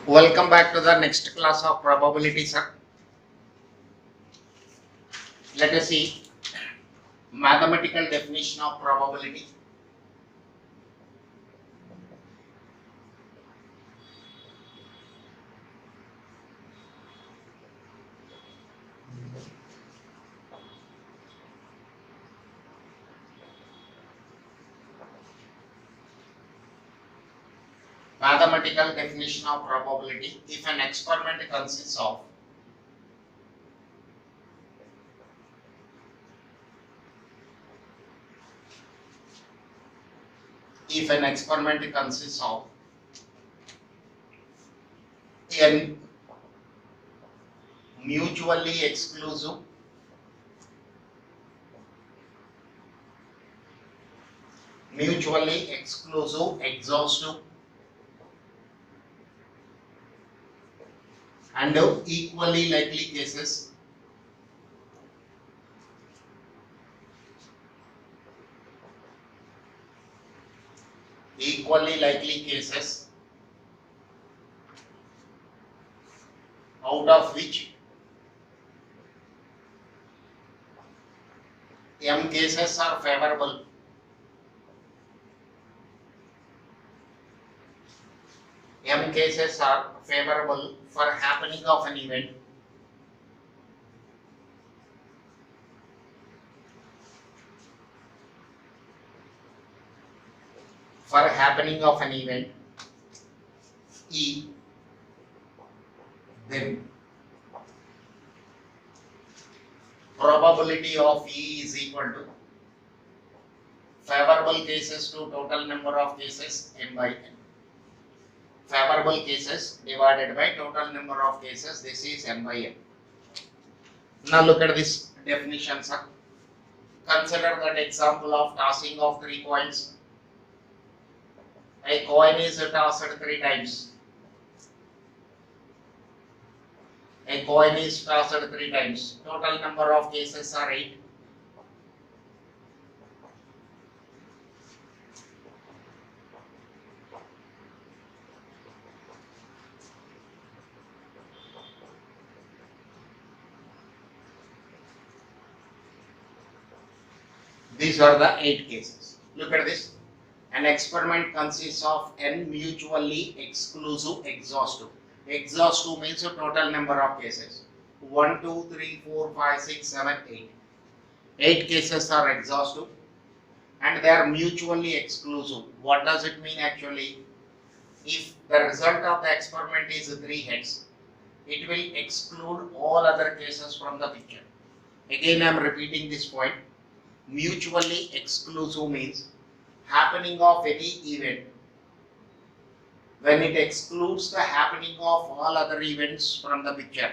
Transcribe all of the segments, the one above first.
Welcome back to the next class of probability, sir. Let us see mathematical definition of probability. Mathematical definition of probability. If an experiment consists of if an experiment consists of n mutually exclusive exhaustive and equally likely cases out of which m cases are favorable for happening of an event E, then probability of E is equal to favorable cases to total number of cases n by n. Favorable cases divided by total number of cases, this is n by n. Now look at this definition, sir. Consider that example of tossing of 3 coins. A coin is tossed 3 times. Total number of cases are 8. These are the 8 cases. Look at this. An experiment consists of n mutually exclusive exhaustive. Exhaustive means the total number of cases. 1, 2, 3, 4, 5, 6, 7, 8. 8 cases are exhaustive and they are mutually exclusive. What does it mean actually? If the result of the experiment is 3 heads, it will exclude all other cases from the picture. Again, I am repeating this point. Mutually exclusive means happening of any event when it excludes the happening of all other events from the picture,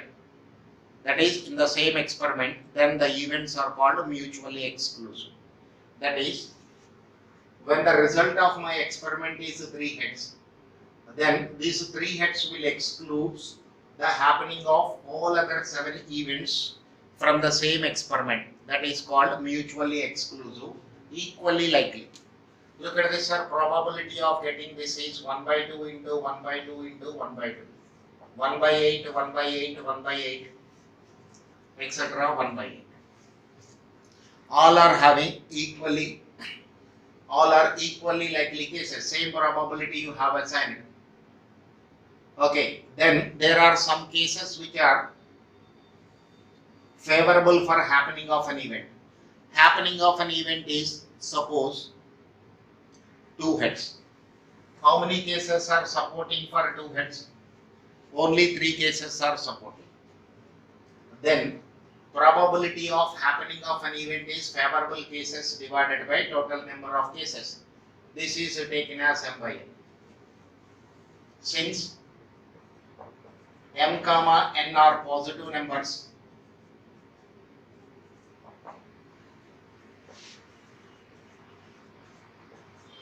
that is in the same experiment, then the events are called mutually exclusive. That is, when the result of my experiment is 3 heads, then these 3 heads will exclude the happening of all other 7 events from the same experiment. That is called mutually exclusive, equally likely. Look at this, sir. Probability of getting this is 1 by 2 into 1 by 2 into 1 by 2. 1 by 8, 1 by 8, 1 by 8, etc. 1 by 8. All are equally likely cases. Same probability you have assigned. Okay, then there are some cases which are favorable for happening of an event. Happening of an event is, suppose, 2 heads. How many cases are supporting for 2 heads? Only 3 cases are supporting. Then probability of happening of an event is favorable cases divided by total number of cases. This is taken as m by n. Since m comma n are positive numbers,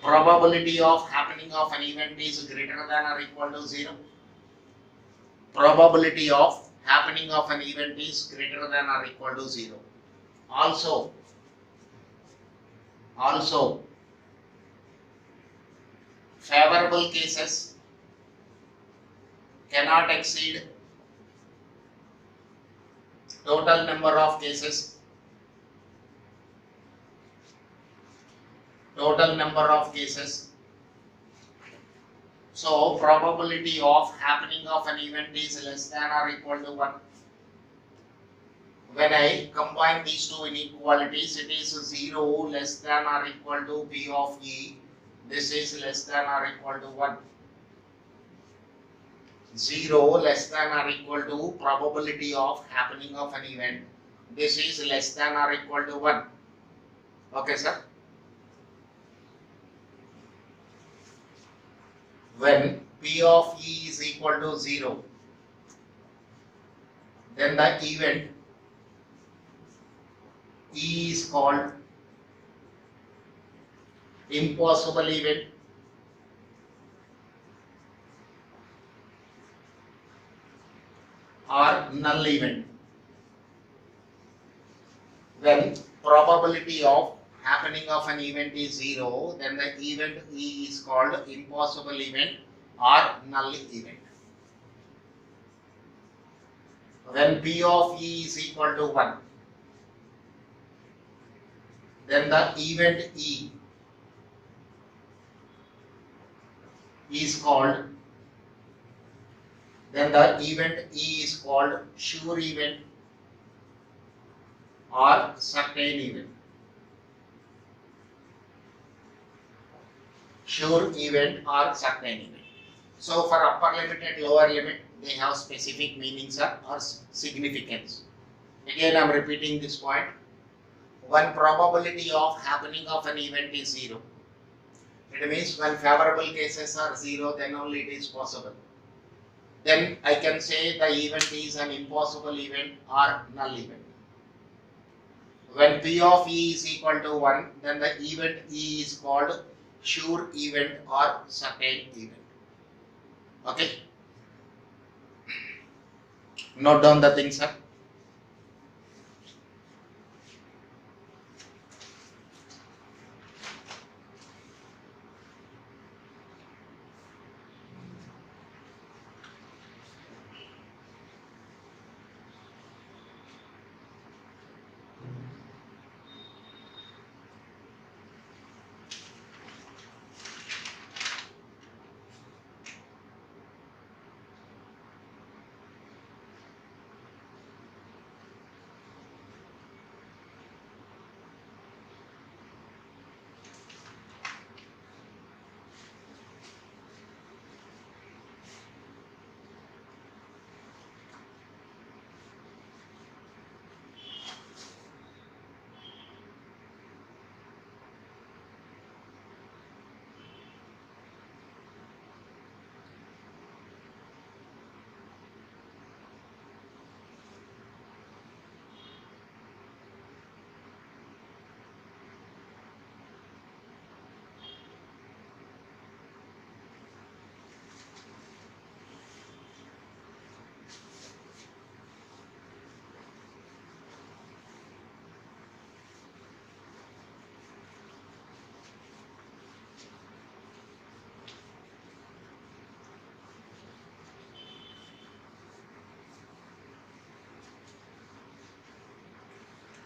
probability of happening of an event is greater than or equal to 0. Probability of happening of an event is greater than or equal to 0. Also, favorable cases cannot exceed total number of cases, total number of cases. So probability of happening of an event is less than or equal to 1. When I combine these two inequalities, it is 0 less than or equal to P of E. This is less than or equal to 1. 0 less than or equal to probability of happening of an event. This is less than or equal to 1. Okay, sir? When P of E is equal to 0, then the event E is called impossible event, or null event. When probability of happening of an event is 0, then the event E is called impossible event or null event. When P of E is equal to 1, then the event E is called, sure event or certain event. Sure event or certain event. So for upper limit and lower limit, they have specific meanings or significance. Again, I am repeating this point. When probability of happening of an event is 0, it means when favorable cases are 0, then only it is possible. Then I can say the event is an impossible event or null event. When P of E is equal to 1, then the event E is called sure event or certain event. Okay? Note down the things, sir.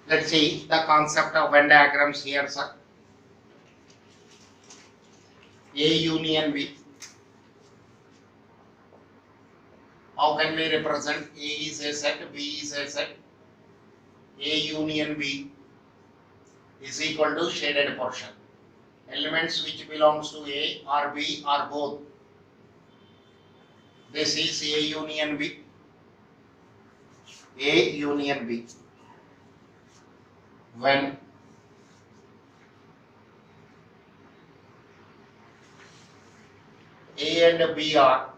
Let's see the concept of Venn diagrams here, sir. A union B. How can we represent? A is a set, B is a set. A union B is equal to shaded portion. Elements which belongs to A or B or both. This is A union B. A union B. When A and B are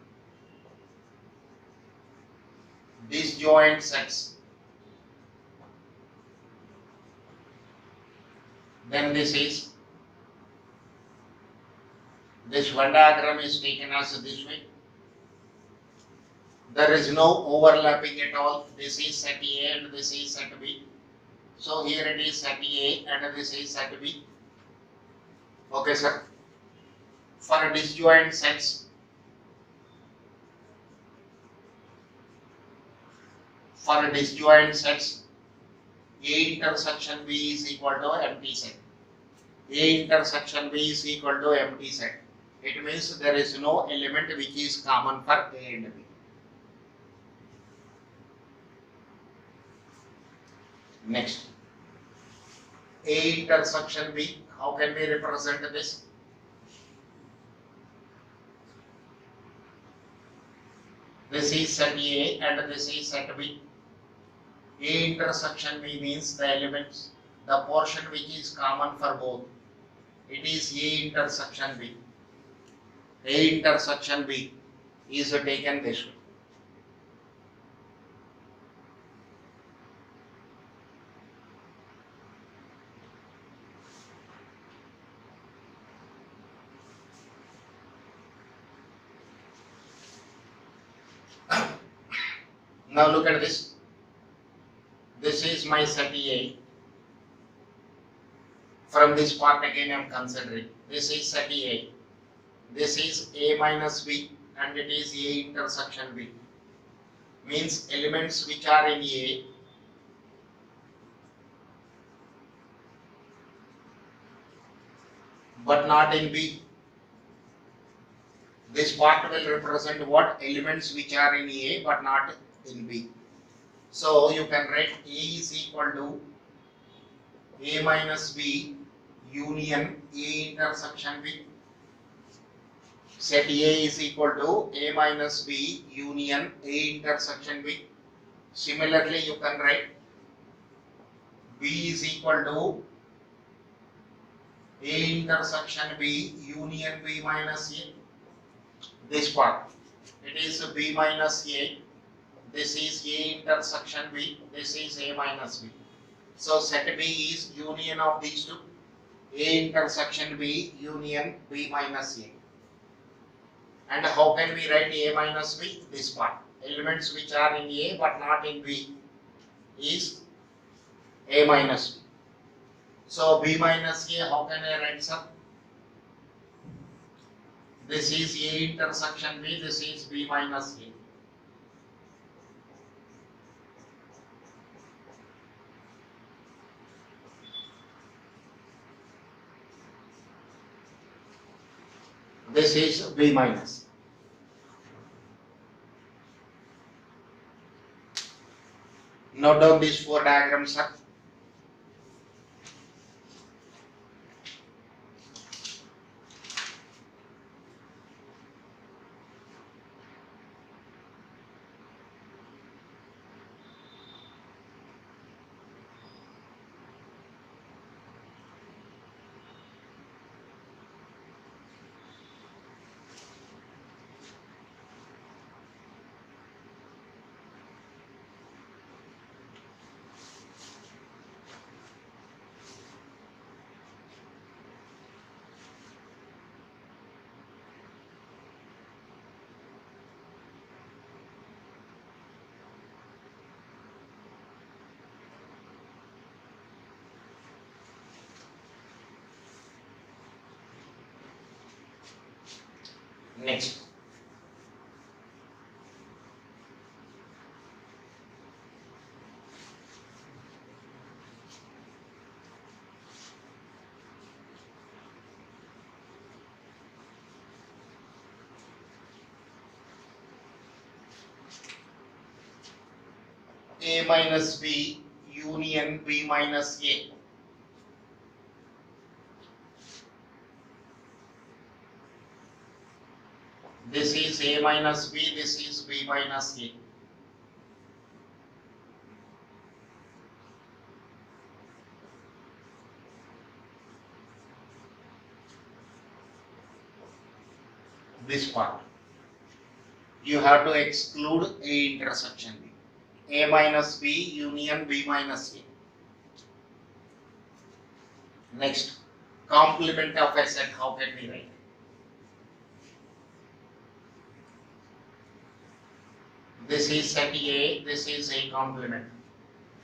disjoint sets, then this Venn diagram is taken as this way. There is no overlapping at all. This is set A and this is set B. So here it is set A and this is set B. Okay, sir. For disjoint sets, For disjoint sets, A intersection B is equal to empty set. A intersection B is equal to empty set. It means there is no element which is common for A and B. Next, A intersection B, how can we represent this? This is set A and this is set B. A intersection B means the elements, the portion which is common for both. It is A intersection B. A intersection B is taken this way. Now look at this. This is my set A. From this part again I am considering. This is set A. This is A minus B and it is A intersection B. Means elements which are in A but not in B. This part will represent what? Elements which are in A but not in B. So you can write A is equal to A minus B union A intersection B. Set A is equal to A minus B union A intersection B. Similarly, you can write B is equal to A intersection B union B minus A. This part, it is B minus A. This is A intersection B. This is A minus B. So set B is union of these two. A intersection B union B minus A. And how can we write A minus B? This part. Elements which are in A but not in B is A minus B. So B minus A, how can I write, sir? This is A intersection B, this is B minus A. This is B minus. Note down these four diagrams, sir. Next, A minus B union B minus A. This is A minus B, this is B minus A. This part. You have to exclude A intersection B. A minus B union B minus A. Next, complement of a set, how can we write? This is set A, this is A complement.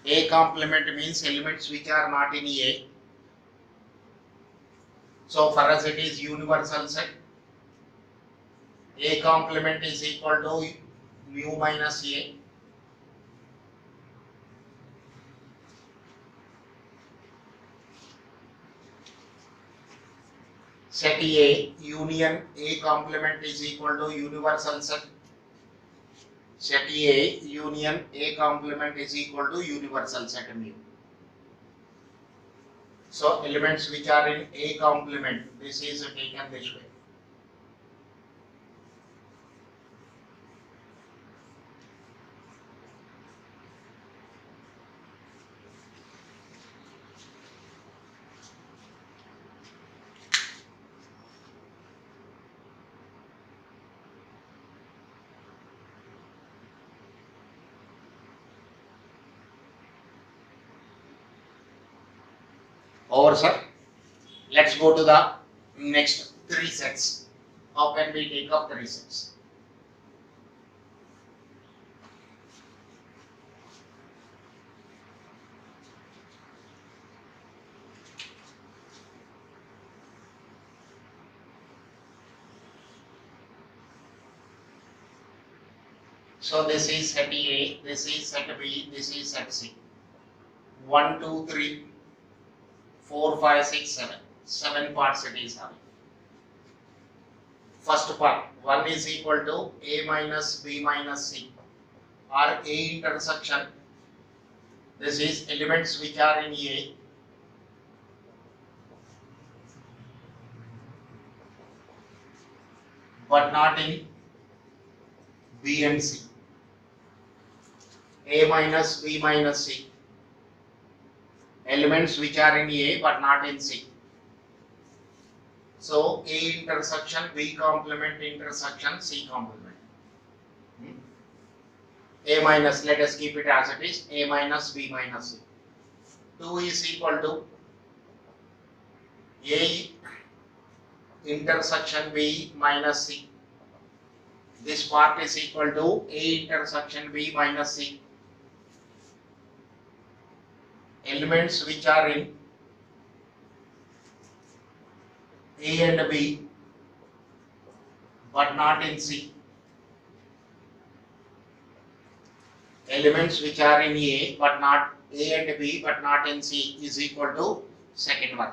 A complement means elements which are not in A. So for us it is universal set. A complement is equal to mu minus A. Set A union A complement is equal to universal set. Set A union A complement is equal to universal set mu. So elements which are in A complement, this is taken this way. Over, sir. Let's go to the next three sets. How can we take up three sets? So this is set A, this is set B, this is set C. 1, 2, 3, 4, 5, 6, 7. 7 parts it is having. First part, 1 is equal to A minus B minus C or A intersection. This is elements which are in A but not in B and C. A minus B minus C. Elements which are in A but not in C. So A intersection B complement intersection C complement. A minus, let us keep it as it is, A minus B minus C. 2 is equal to A intersection B minus C. This part is equal to A intersection B minus C. Elements which are in A and B but not in C. Elements which are in A but not A and B but not in C is equal to second one.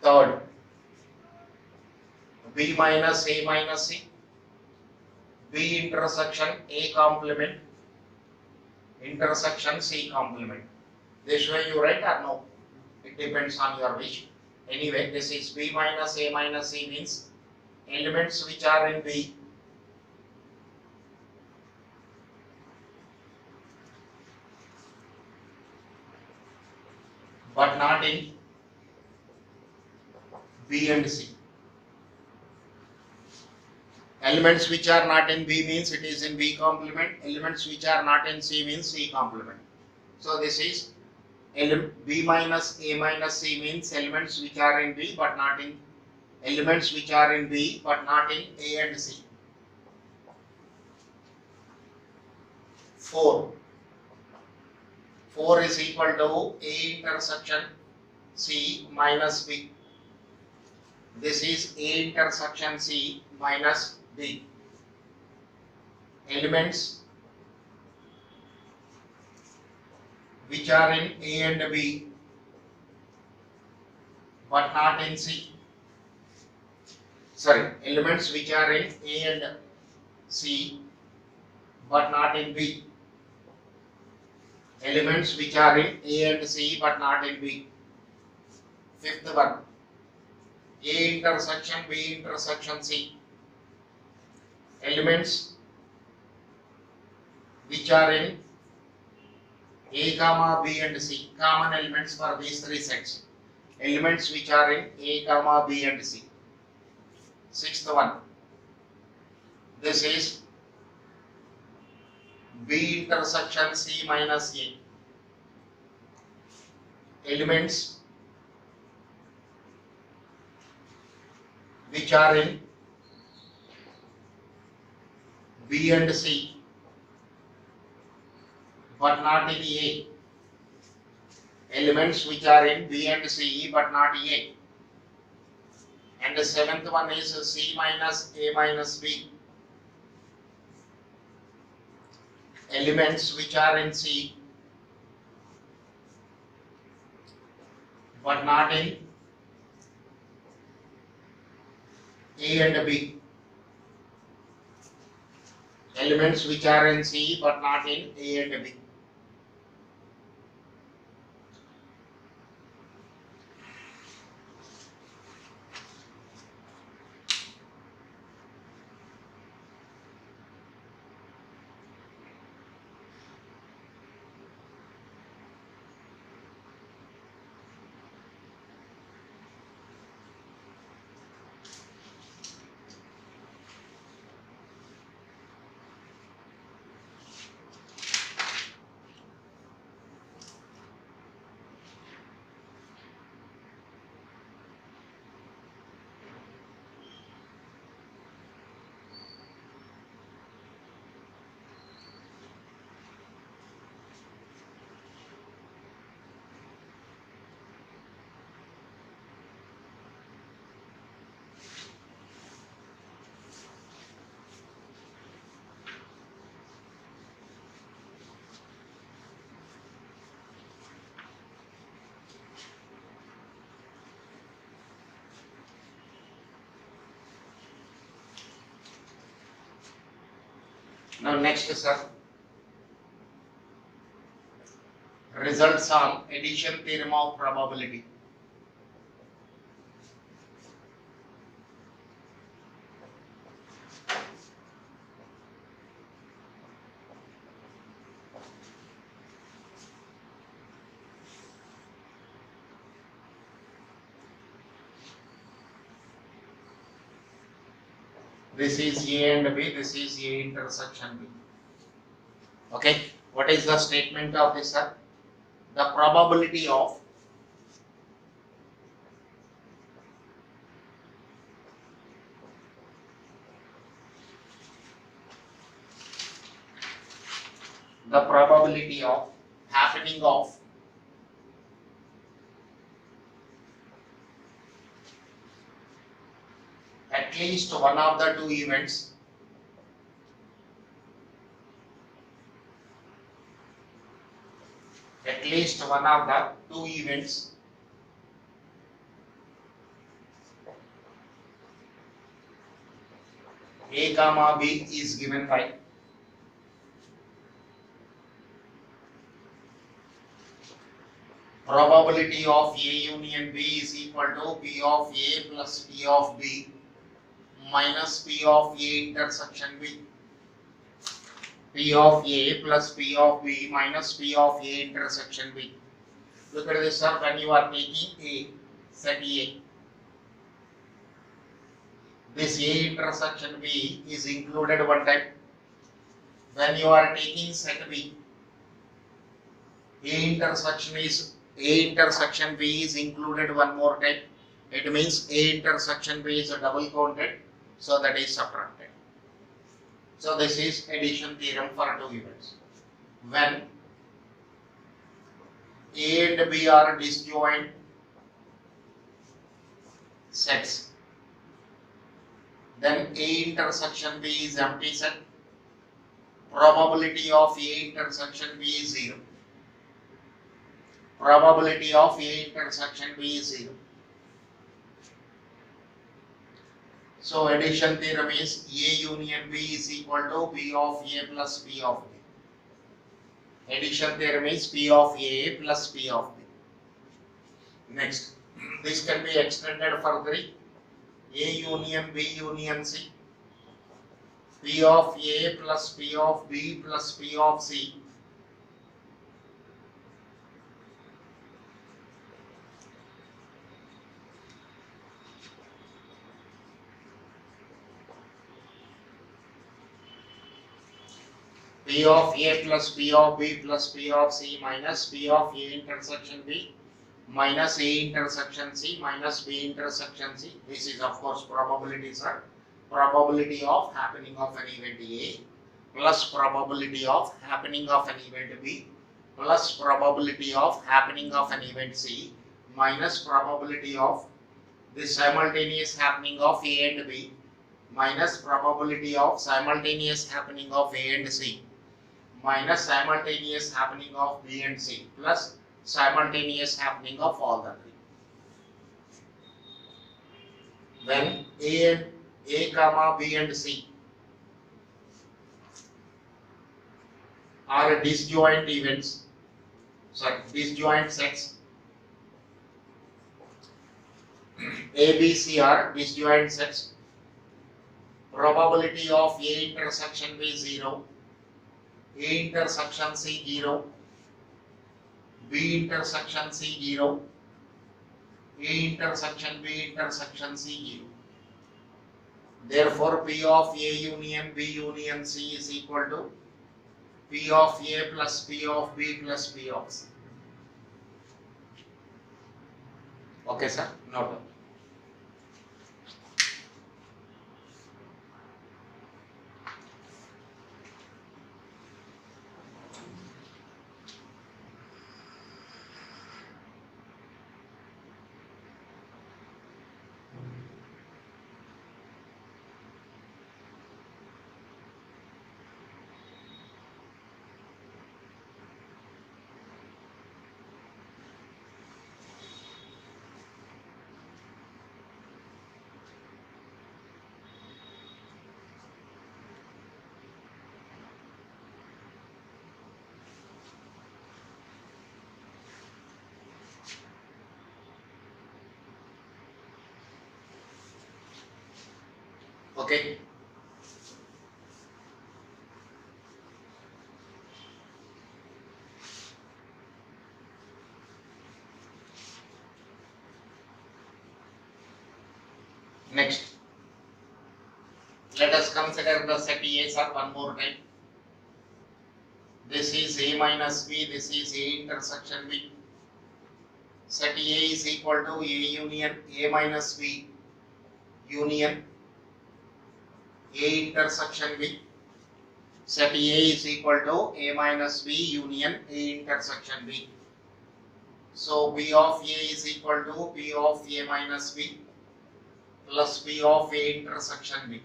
Third, B minus A minus C, B intersection A complement, intersection C complement. This way you write or no? It depends on your wish. Anyway, this is B minus A minus C means elements which are in B but not in B and C. Elements which are not in B means it is in B complement. Elements which are not in C means C complement. So this is B minus A minus C means elements which are in B but not in elements which are in B but not in A and C. 4. 4 is equal to A intersection C minus B. This is A intersection C minus B. Elements which are in A and B but not in C. Sorry, elements which are in A and C but not in B. Elements which are in A and C but not in B. Fifth one, A intersection B intersection C. Elements which are in A comma B and C. Common elements for these three sets. Elements which are in A comma B and C. Sixth one, this is B intersection C minus A. Elements which are in B and C but not in A. Elements which are in B and C but not A. And the seventh one is C minus A minus B. Elements which are in C but not in A and B. Elements which are in C but not in A and B. Now next, sir, results on addition theorem of probability. This is A and B, this is A intersection B. Okay, what is the statement of this, sir? The probability of happening of at least one of the two events A comma B is given by probability of A union B is equal to P of A plus P of B minus P of A intersection B. P of A plus P of B minus P of A intersection B. Look at this, sir. When you are taking A, set A, this A intersection B is included one time. When you are taking set B, A intersection B is included one more time. It means A intersection B is double counted, so that is subtracted. So this is addition theorem for two events. When A and B are disjoint sets, then A intersection B is empty set. Probability of A intersection B is 0. Probability of A intersection B is 0. So addition theorem is A union B is equal to P of A plus P of B. Addition theorem is P of A plus P of B. Next, this can be extended further. A union B union C. P of A plus P of B plus P of C. P of A plus P of B plus P of C minus P of A intersection B minus A intersection C minus B intersection C. This is of course probability, sir. Probability of happening of an event A plus probability of happening of an event B plus probability of happening of an event C minus probability of the simultaneous happening of A and B minus probability of simultaneous happening of A and C minus simultaneous happening of B and C plus simultaneous happening of all the three. When A comma B and C are disjoint events, disjoint sets, A, B, C are disjoint sets, probability of A intersection B 0, A intersection C 0, B intersection C 0, A intersection B intersection C 0. Therefore, P of A union B union C is equal to P of A plus P of B plus P of C. Okay, sir? Note. Okay. Next, let us consider the set A, sir, one more time. This is A minus B, this is A intersection B. Set A is equal to A union A minus B union A intersection B. Set A is equal to A minus B union A intersection B. So P of A is equal to P of A minus B plus P of A intersection B.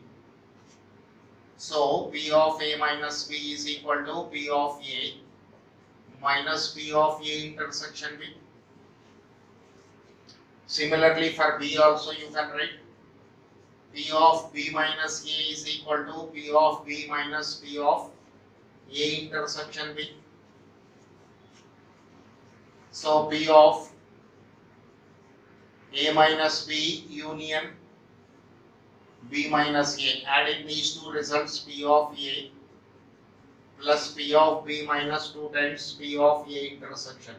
So P of A minus B is equal to P of A minus P of A intersection B. Similarly for B also you can write P of B minus A is equal to P of B minus P of A intersection B. So P of A minus B union B minus A, adding these two results, P of A plus P of B minus 2 times P of A intersection.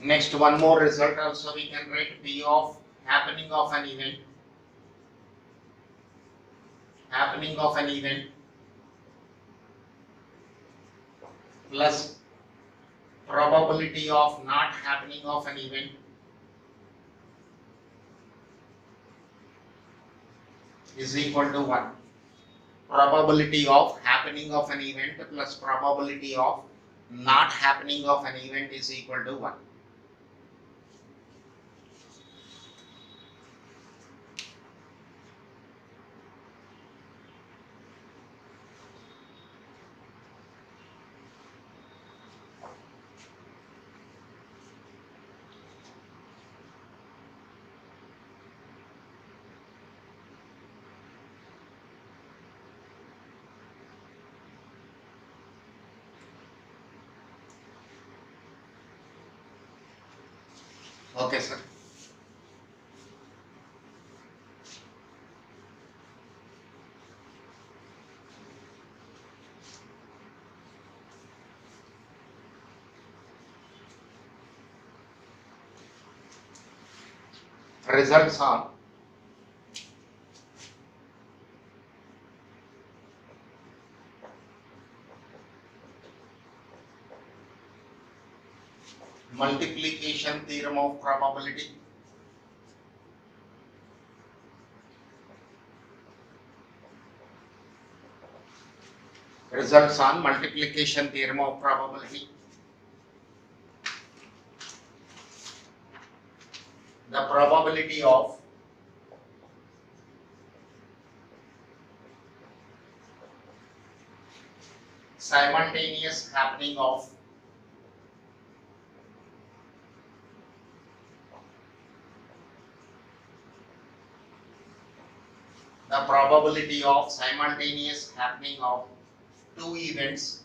Next, one more result also we can write P of happening of an event plus probability of not happening of an event is equal to 1. Probability of happening of an event plus probability of not happening of an event is equal to 1. Okay, sir. Results on multiplication theorem of probability. Results on multiplication theorem of probability. The probability of simultaneous happening of simultaneous happening of two events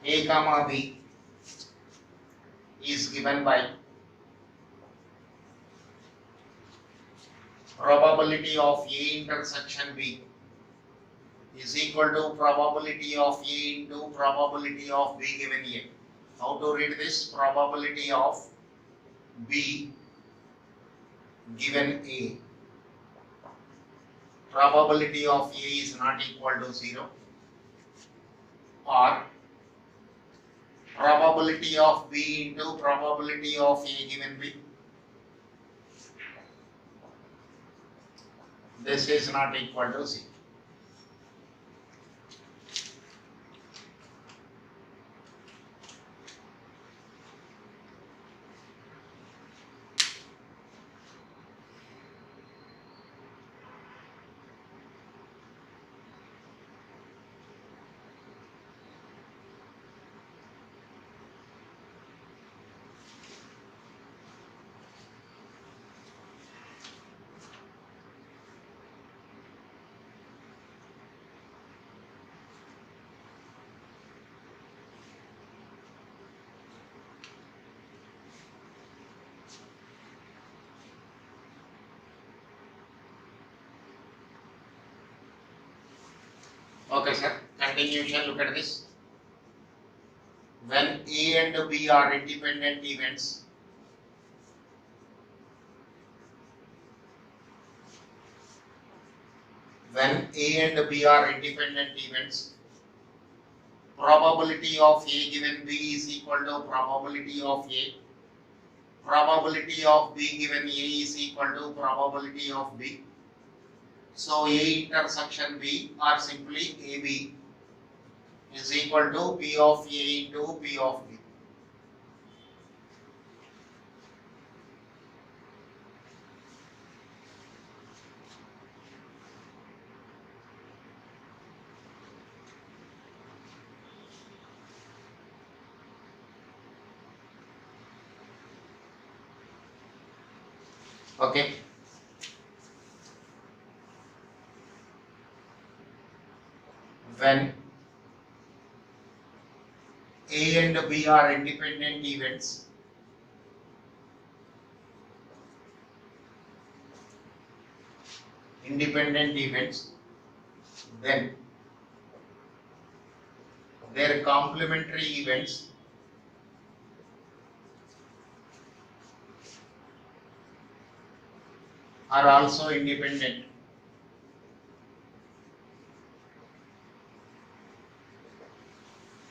A comma B is given by probability of A intersection B is equal to probability of A into probability of B given A. How to read this? Probability of B given A. Probability of A is not equal to 0, or probability of B into probability of A given B. This is not equal to 0. Okay, sir. Continuation, look at this. When A and B are independent events, probability of A given B is equal to probability of A. Probability of B given A is equal to probability of B. So A intersection B, or simply AB, is equal to P of A into P of B. Okay. When A and B are independent events, then their complementary events are also independent.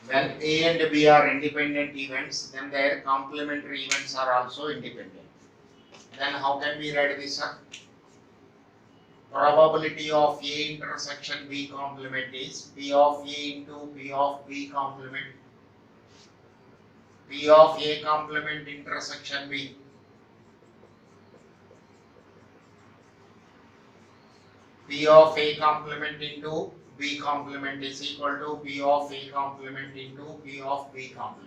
When A and B are independent events, then their complementary events are also independent. Then how can we write this up? Probability of A intersection B complement is P of A into P of B complement. P of A complement intersection B P of A complement into B complement is equal to P of A complement into P of B complement.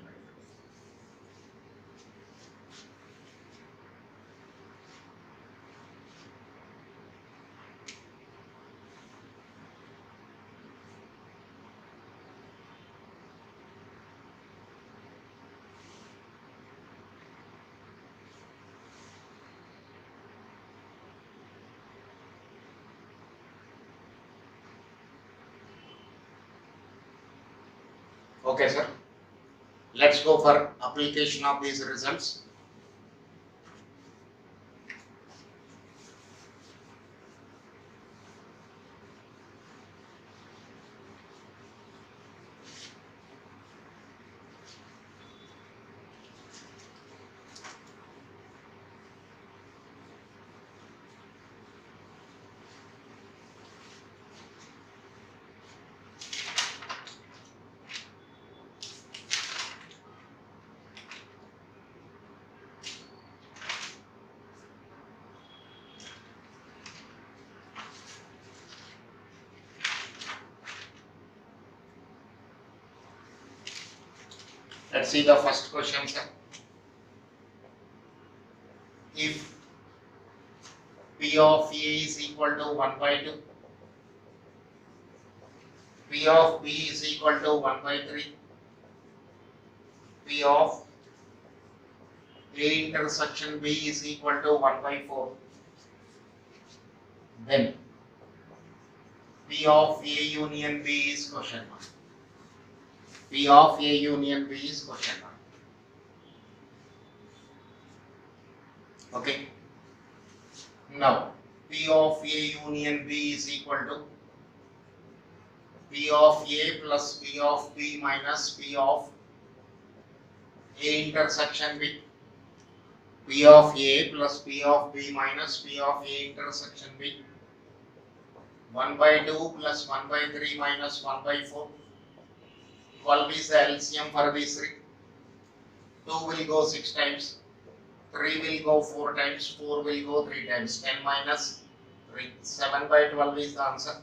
Okay, sir. Let's go for application of these results. Let's see the first question, sir. If P of A is equal to 1 by 2, P of B is equal to 1 by 3, P of A intersection B is equal to 1 by 4, then P of A union B is question mark. P of A union B is question mark. Okay. Now, P of A union B is equal to P of A plus P of B minus P of A intersection B. P of A plus P of B minus P of A intersection B. 1 by 2 plus 1 by 3 minus 1 by 4. 12 is the LCM for these three. 2 will go 6 times. 3 will go 4 times. 4 will go 3 times. 10 minus 3. 7 by 12 is the answer.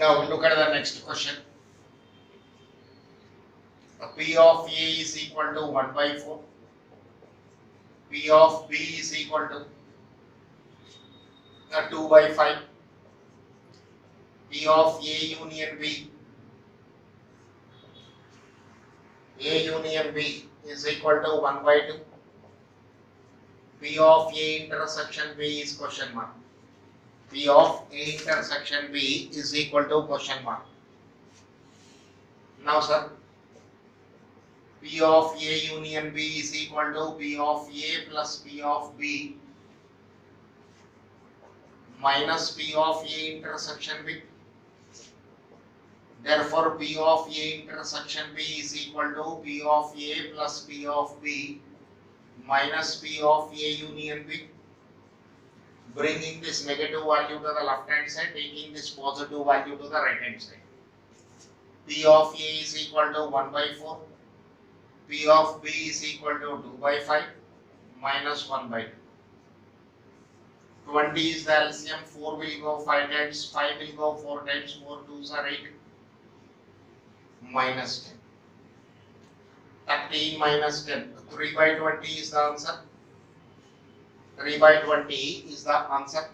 Now look at the next question. P of A is equal to 1 by 4. P of B is equal to 2 by 5. P of A union B. A union B is equal to 1 by 2. P of A intersection B is question mark. P of A intersection B is equal to question mark. Now, sir, P of A union B is equal to P of A plus P of B minus P of A intersection B. Therefore, P of A intersection B is equal to P of A plus P of B minus P of A union B. Bringing this negative value to the left hand side, taking this positive value to the right hand side. P of A is equal to 1 by 4. P of B is equal to 2 by 5 minus 1 by 2. 20 is the LCM, 4 will go 5 times, 5 will go 4 times, 4 2s are 8, minus 10. 13 minus 10, 3 by 20 is the answer. 3 by 20 is the answer.